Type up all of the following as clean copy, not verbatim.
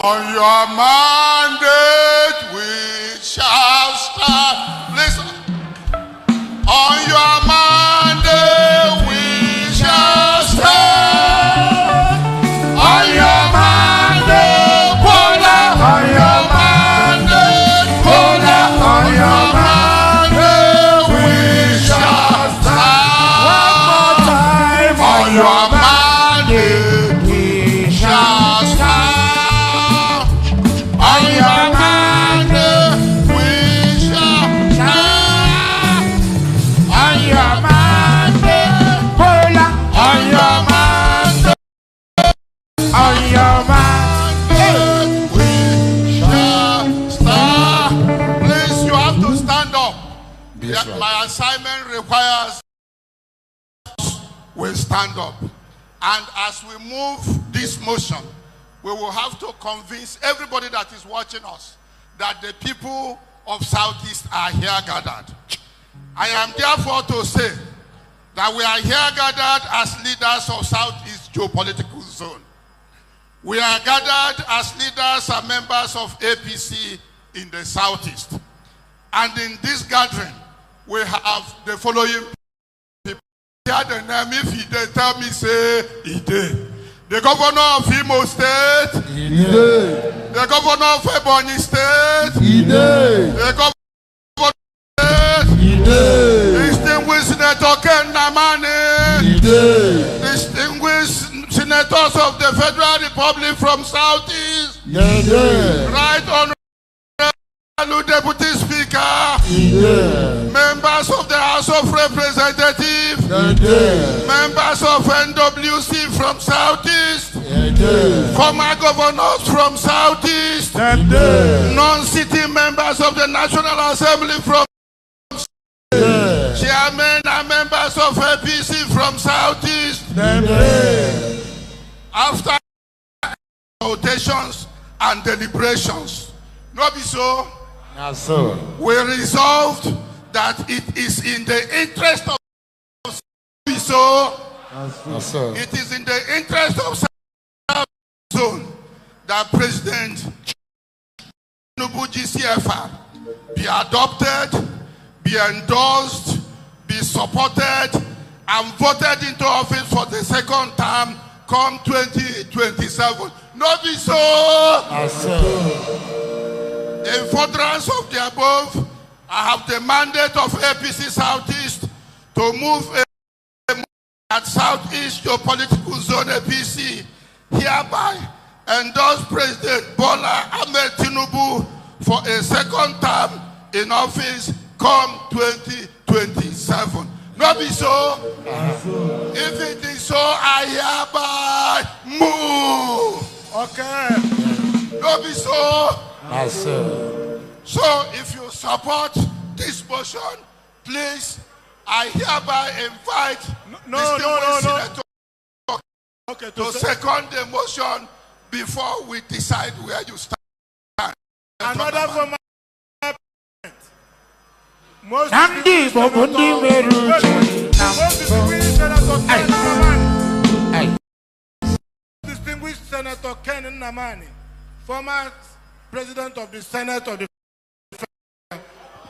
On your mandate we shall stand. Listen. On your mandate we shall stand. On your mandate, Bola. On your mandate, Bola. On your mandate we shall stand. One more time. On your mandate we shall stand. On your mandate we shall stand. On your mandate, Bola. On your mandate. On your mandate we shall stand. Please, you have to stand up. Yes, right. My assignment requires we stand up. And as we move this motion, we will have to convince everybody that is watching us that the people of Southeast are here gathered. I am therefore to say that we are here gathered as leaders of Southeast geopolitical zone. We are gathered as leaders and members of APC in the Southeast. And in this gathering, we have the following people. Here the name, if they tell me, say, he did. The governor of Imo State, he did. The governor of Ebonyi State, he did. The governor of State, he did. Distinguished Senator Ken Namani, he did. Distinguished senators of the Federal Republic from Southeast, he did. Right Honorable Deputy Speaker, he did. Members of the House of Representatives, he did. Members of NWC from Southeast, he did. Former governors from Southeast, he did. Non-sitting members of the National Assembly from chairmen and members of APC from Southeast. After votations and deliberations, not be so, we resolved that it is in the interest of it is in the interest of South Zone that President Tinubu GCFR be adopted, be endorsed, be supported, and voted into office for the second term come 2027. No be so. In furtherance of the above, I have the mandate of APC Southeast to move at Southeast geopolitical zone APC, hereby endorse President Bola Ahmed Tinubu for a second term in office come 2027. Not be so. If it is so, I hereby move. Okay. Not be so. So if you support this motion, please, I hereby invite Senator to second the motion before we decide where you stand. Another former most distinguished Senator Ken Namani, former President of the Senate of the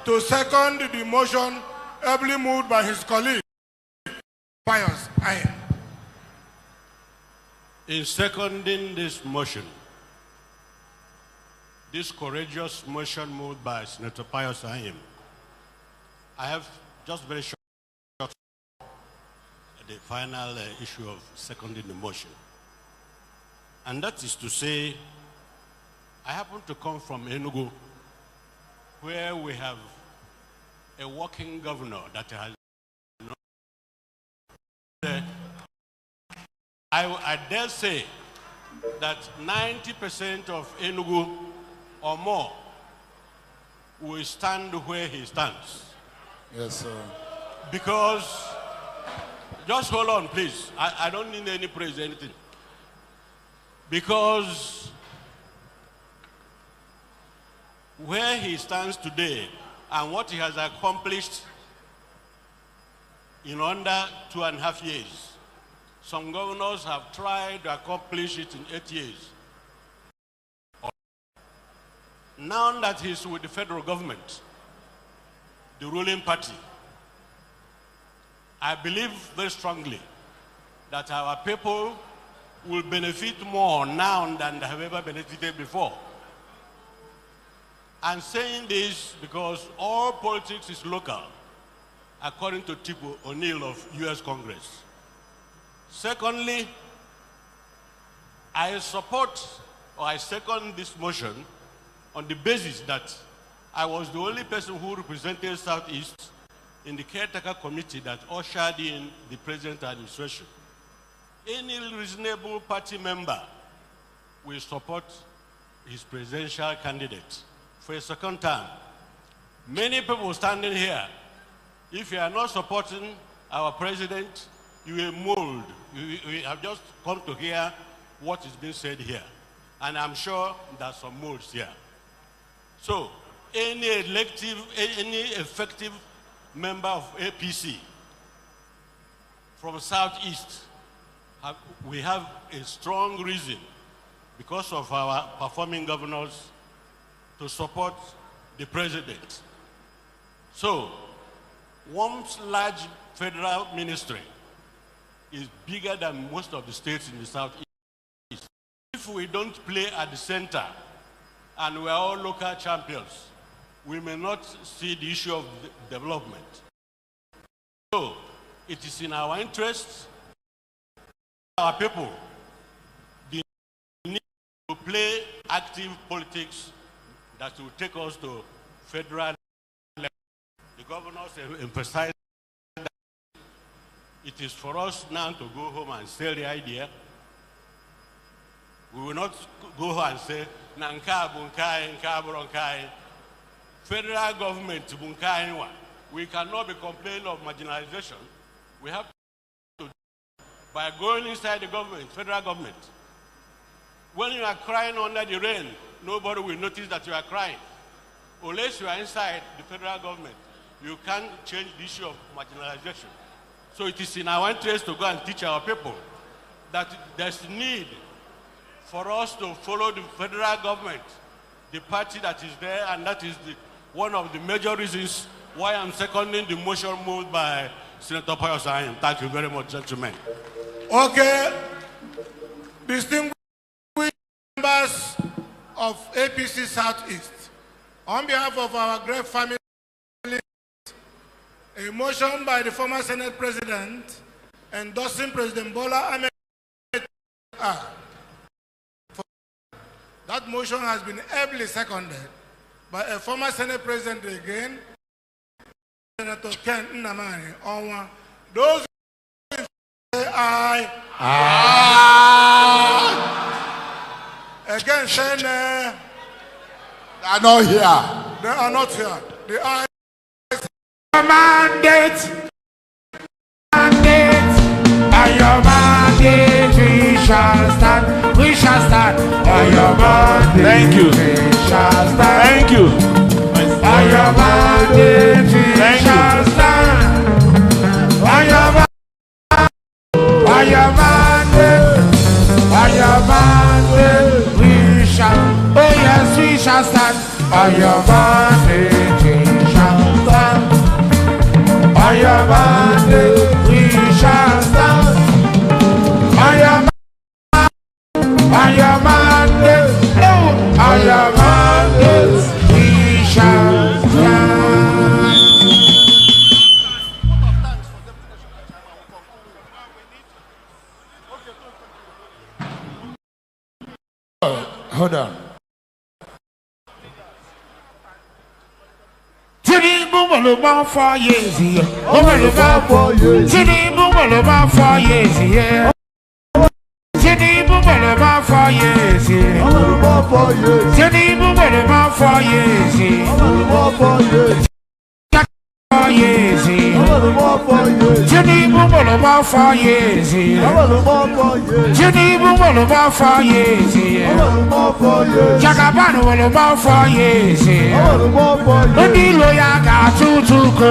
to second the motion ably moved by his colleague, Pius Ayem. In seconding this motion, this courageous motion moved by Senator Pius Ayem, I have just very short the final issue of seconding the motion. And that is to say, I happen to come from Enugu, where we have a working governor that has I dare say that 90% of Enugu or more will stand where he stands. Yes, sir. Because, just hold on, please. I don't need any praise, anything. Because where he stands today and what he has accomplished in under 2.5 years, some governors have tried to accomplish it in 8 years. now that he's with the federal government, the ruling party, I believe very strongly that our people will benefit more now than they have ever benefited before. I'm saying this because all politics is local, according to Tinubu O'Neill of US Congress. Secondly, I support or I second this motion on the basis that I was the only person who represented Southeast in the caretaker committee that ushered in the present administration. Any reasonable party member will support his presidential candidate for a second term. Many people standing here, if you are not supporting our president, you will mold. You have just come to hear what is being said here. And I'm sure there's some molds here. So, any effective member of APC from Southeast, we have a strong reason, because of our performing governors, to support the president. So, one large federal ministry is bigger than most of the states in the Southeast. If we don't play at the center, and we're all local champions, we may not see the issue of development. So, it is in our interest, our people, the need to play active politics that will take us to federal level. The governors emphasize that it is for us now to go home and sell the idea. We will not go home and say, Nanka bunkai, nka buronkai. Federal government bunkai. We cannot be complaining of marginalization. We have to, by going inside the government, federal government. When you are crying under the rain, nobody will notice that you are crying. Unless you are inside the federal government, you can't change the issue of marginalization. So it is in our interest to go and teach our people that there's need for us to follow the federal government, the party that is there, and that is one of the major reasons why I'm seconding the motion moved by Senator Pius Ayim. Thank you very much, gentlemen. Okay. Distinguished members of APC Southeast, on behalf of our great family, a motion by the former Senate President endorsing President Bola Ahmed. That motion has been ably seconded by a former Senate President again, Senator Ken Nnamani Onwa. Those who say aye. Aye. Again, say nay. They are not here. They are not here. The ayes. Mandate, by your mandate we shall stand, we shall stand. By your mandate, thank you. We shall stand. Thank you. By your mandate we shall stand. By your mandate, we shall. Oh yes, we shall stand. By your mandate we shall stand. By your mandate we shall stand. By your mandate, by your mandate we shall stand. Hold on. Tinubu will about 4 years here. Tinubu will about 4 years here. Tinubu will about 4 years here. Tinubu will about 4 years here. 4 years here. Tinubu will about 4 years here. Tinubu will about 4 years here. Jagaban will about 4 years here. Any lawyer got to go.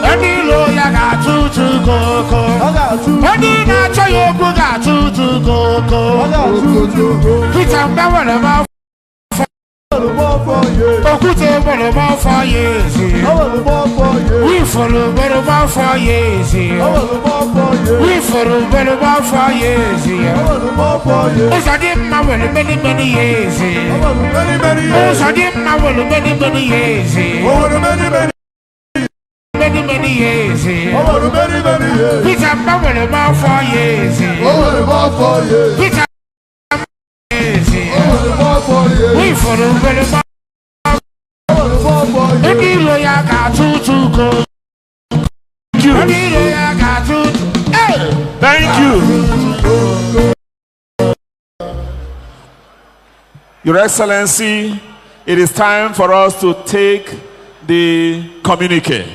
Any lawyer got to go. Any natural yoga got to go. Peter Bevel about Okute Boloba for years. We follow Boloba for years. We follow Boloba for years. Osadim Mawel many years. Osadim Mawel many years. Many years. Peter Boloba for years. Peter we follow Boloba. Thank you. Your Excellency, it is time for us to take the communique.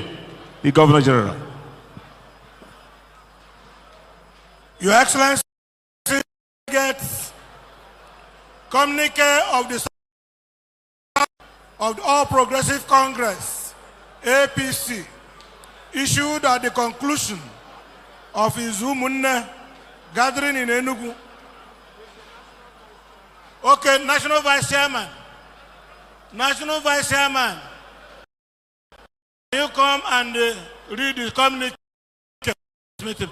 The Governor General. Your Excellency gets communique of the All Progressive Congress, APC, issued at the conclusion of Izu Munne gathering in Enugu. Okay, National Vice Chairman. National Vice Chairman, you come and read the communique,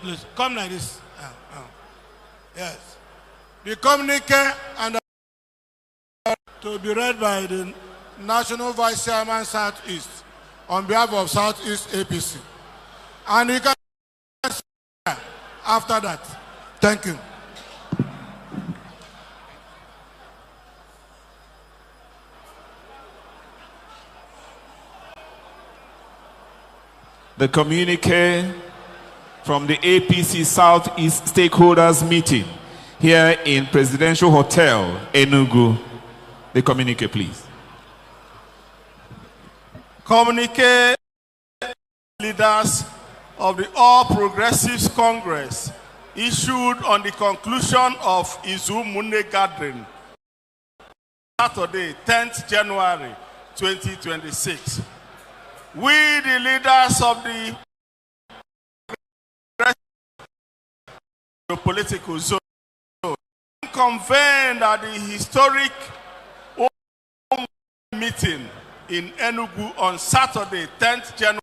please. Come like this. Yes. The communique and to be read by the National Vice Chairman Southeast on behalf of Southeast APC. And you can after that. Thank you. The communique from the APC Southeast Stakeholders Meeting here in Presidential Hotel, Enugu. The communique, please. Communique leaders of the All Progressives Congress issued on the conclusion of Izu Munne gathering, Saturday, 10th January 2026. We, the leaders of the political zone, convened at the historic meeting in Enugu on Saturday, 10th January,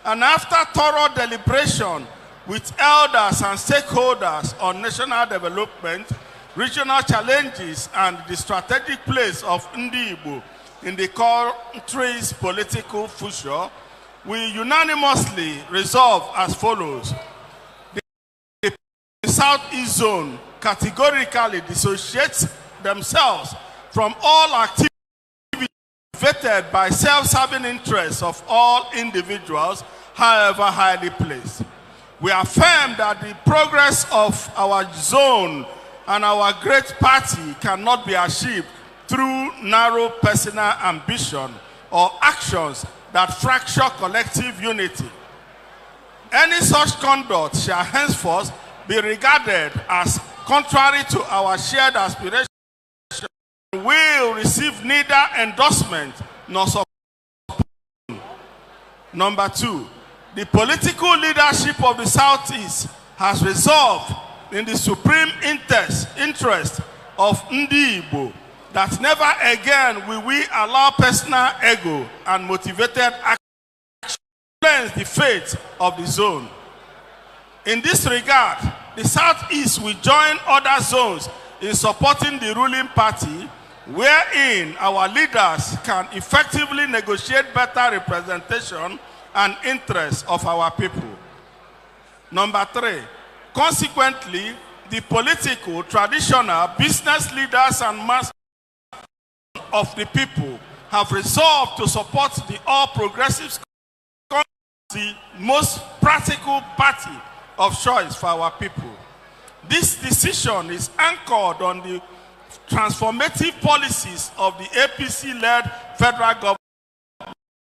and after thorough deliberation with elders and stakeholders on national development, regional challenges, and the strategic place of Ndi Igbo in the country's political future, we unanimously resolve as follows. The Southeast Zone categorically dissociates themselves from all activities vetted by self-serving interests of all individuals, however highly placed. We affirm that the progress of our zone and our great party cannot be achieved through narrow personal ambition or actions that fracture collective unity. Any such conduct shall henceforth be regarded as contrary to our shared aspirations and will receive neither endorsement nor support. Number two, the political leadership of the Southeast has resolved in the supreme interest of Ndi Igbo that never again will we allow personal ego and motivated action to influence the fate of the zone. In this regard, the Southeast will join other zones in supporting the ruling party, wherein our leaders can effectively negotiate better representation and interests of our people. Number three, consequently, the political, traditional, business leaders and mass of the people have resolved to support the All Progressives Congress, the most practical party of choice for our people. This decision is anchored on the transformative policies of the APC-led federal government,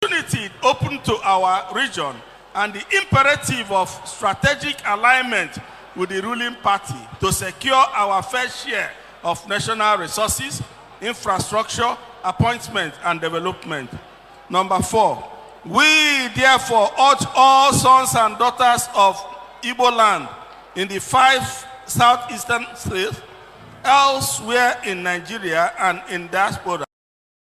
opportunity open to our region, and the imperative of strategic alignment with the ruling party to secure our fair share of national resources, infrastructure, appointment, and development. Number four, we therefore urge all sons and daughters of Igbo land in the 5 southeastern states elsewhere in Nigeria and in diaspora.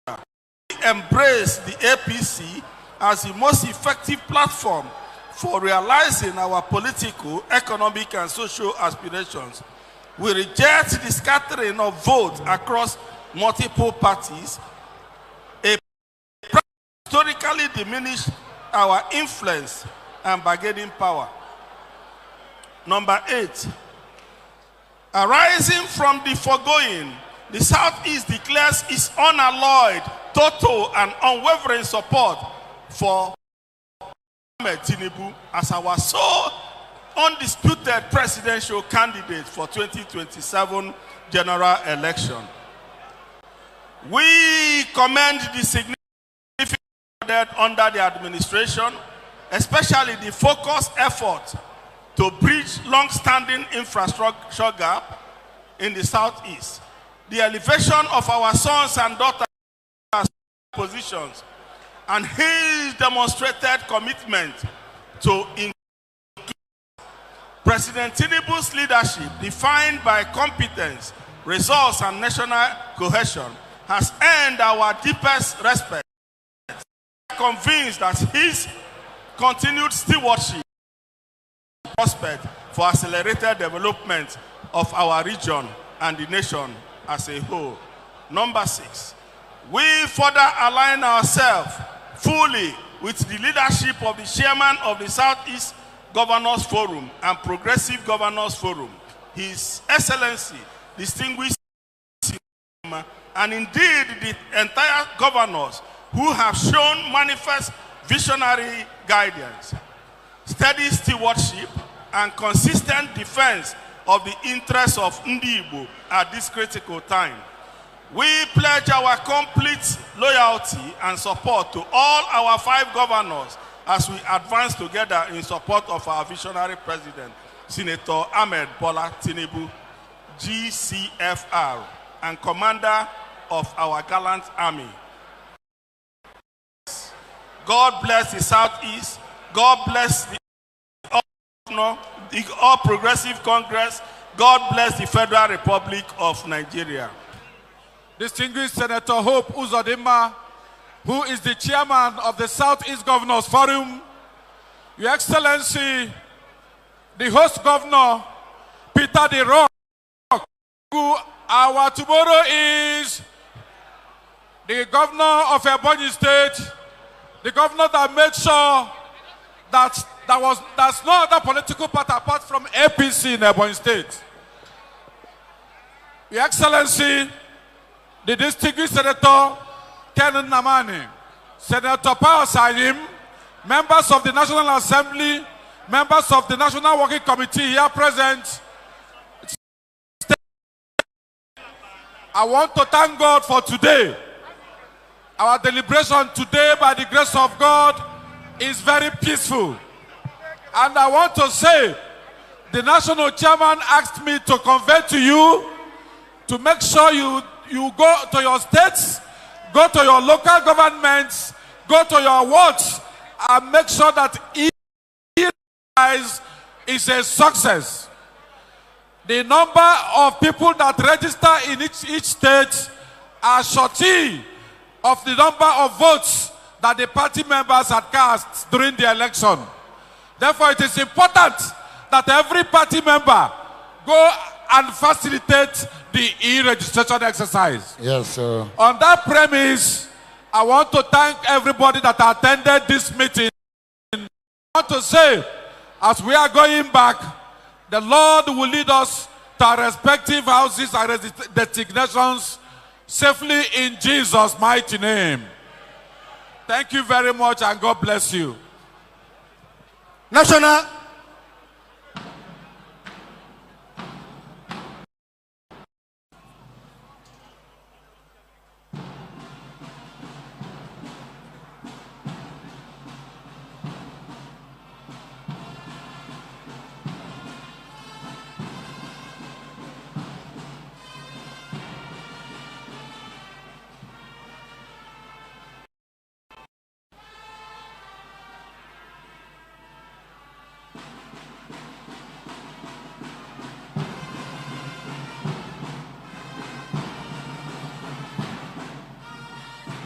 We embrace the APC as the most effective platform for realizing our political, economic, and social aspirations. We reject the scattering of votes across multiple parties. A historically diminished our influence and bargaining power. Number 8, arising from the foregoing, the Southeast declares its unalloyed, total, and unwavering support for Tinubu as our sole undisputed presidential candidate for 2027 general election. We commend the significant under the administration, especially the focused effort to bridge long-standing infrastructure gap in the Southeast, the elevation of our sons and daughters positions, and his demonstrated commitment to include President Tinubu's leadership, defined by competence, results, and national cohesion, has earned our deepest respect. We are convinced that his continued stewardship prospect for accelerated development of our region and the nation as a whole. Number 6, we further align ourselves fully with the leadership of the chairman of the Southeast Governors Forum and Progressive Governors Forum, His Excellency, distinguished, and indeed the entire governors who have shown manifest visionary guidance, steady stewardship, and consistent defense of the interests of Ndi Igbo at this critical time. We pledge our complete loyalty and support to all our 5 governors as we advance together in support of our visionary president, Senator Ahmed Bola Tinubu, GCFR, and commander of our gallant army. God bless the Southeast. God bless the All Progressive Congress. God bless the Federal Republic of Nigeria. Distinguished Senator Hope Uzodimma, who is the chairman of the Southeast Governors Forum, Your Excellency, the host governor, Peter De Rock, who our tomorrow is the governor of Ebonyi State, the governor that made sure that there's no other political party apart from APC in Ebonyi State. Your Excellency, the distinguished Senator Ken Nnamani, Senator Power Salim, members of the National Assembly, members of the National Working Committee here present. I want to thank God for today. Our deliberation today, by the grace of God, is very peaceful. And I want to say, the national chairman asked me to convey to you to make sure you go to your states, go to your local governments, go to your wards, and make sure that each is a success. The number of people that register in each state are shorty of the number of votes that the party members had cast during the election. Therefore, it is important that every party member go and facilitate the e-registration exercise. Yes, sir. On that premise, I want to thank everybody that attended this meeting. I want to say, as we are going back, the Lord will lead us to our respective houses and designations safely in Jesus' mighty name. Thank you very much, and God bless you. National